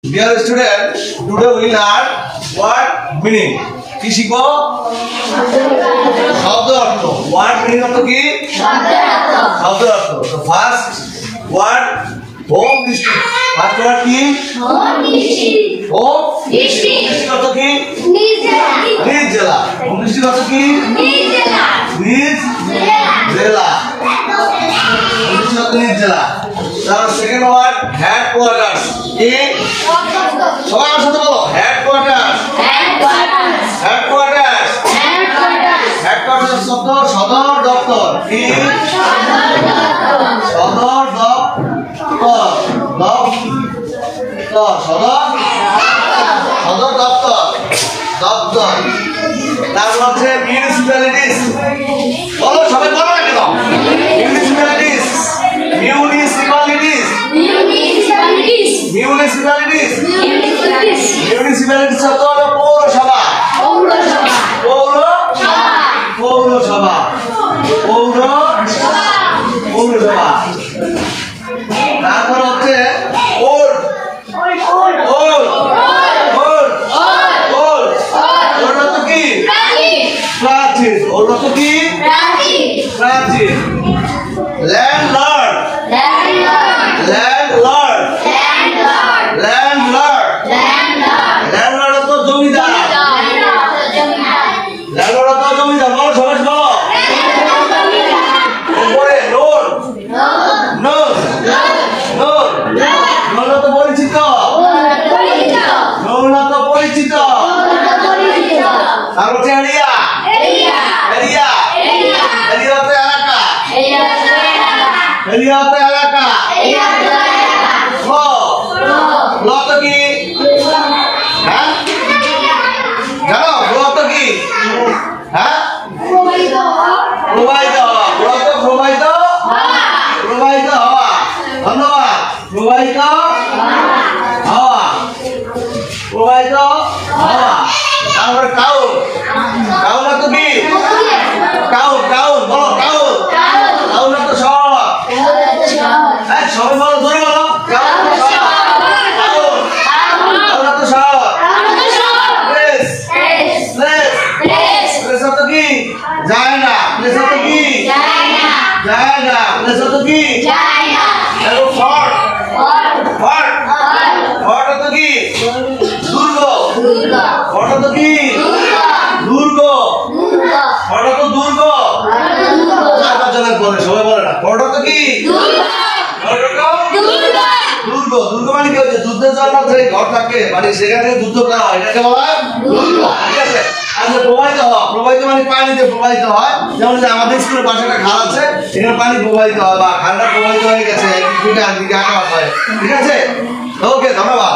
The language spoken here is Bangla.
Dear student, today we learn what meaning. কি শিখবো? শব্দ অর্থ। What meaning অর্থ কি? শব্দ অর্থ। তো first word home district. First word কি? Home district. Home district. district অর্থ কি? নিজ জেলা। নিজ জেলা। Home district অর্থ কি? নিজ জেলা। নিজ জেলা। Home district অর্থ নিজ জেলা। তারপর second word headquarters. কি? সবাই আমার সাথে বলো headquarters. Headquarters. Headquarters শব্দ সদর দপ্তর। কি? সদর দপ্তর। সদর দপ্তর। দপ্তর। তারপর হচ্ছে মিউনিসিপ্যালিটিস। বলো সবাই বলো না কেন? মিউনিসিপ্যালিটিস। মিউনিসিপ্যালিটিস। মিউনিসিপ্যালিটিস। মিউনিসিপ্যালিটিস শব্দ হলো পৌরসভা। পৌরসভা। পৌরসভা। তারপর হচ্ছে ওল্ড। ওল্ড কি? প্রাচীন। ওল্ড কি? প্রাচীন। ল্যান্ডলর্ড। ল্যান্ডলর্ড তো জমিদার। ল্যান্ডলর্ড তো জমিদার। বলো সবাই বলো। উপরে লোন। নোন তো পরিচিত। নোন তো পরিচিত। আর হচ্ছে এরিয়া। এরিয়া তো এলাকা। এরিয়া তো এলাকা। ল তো কি? হ্যাঁ জানো ল তো কি? হ্যাঁ প্রবাহিত হওয়া। প্রবাহিত হওয়া। ধন্যবাদ। প্রবাহিত হওয়া। তারপরে কাউন। কাউন তো কি? কাউন বলো কাউন। কাউন তো শহর। হ্যাঁ সবাই বলো ধরে বলো। কাউন তো শহর। প্লেস তো কি? জায়গা। প্লেস তো কি? জায়গা। প্লেস তো কি? ফর্ট তো কি? দুর্গ। ফর্ট তো কি? দুর্গ। ফর্ট তো দুর্গ। চারজনের বলে সবাই বলে না। ফর্ট তো কি? দুর্গ। দুর্গ মানে কি হচ্ছে? যুদ্ধের জন্য যে ঘর থাকে মানে সেখান থেকে যুদ্ধ করা হয় এটাকে বলা হয় দুর্গ। ঠিক আছে। আর যে প্রবাহিত হওয়া, প্রবাহিত মানে পানিতে প্রবাহিত হয়। যেমন যে আমাদের স্কুলের পাশে একটা খাল আছে, এখানে পানি প্রবাহিত হয় বা খালটা প্রবাহিত হয়ে গেছে, একদিকে আঁকা হয়। ঠিক আছে। ওকে ধন্যবাদ।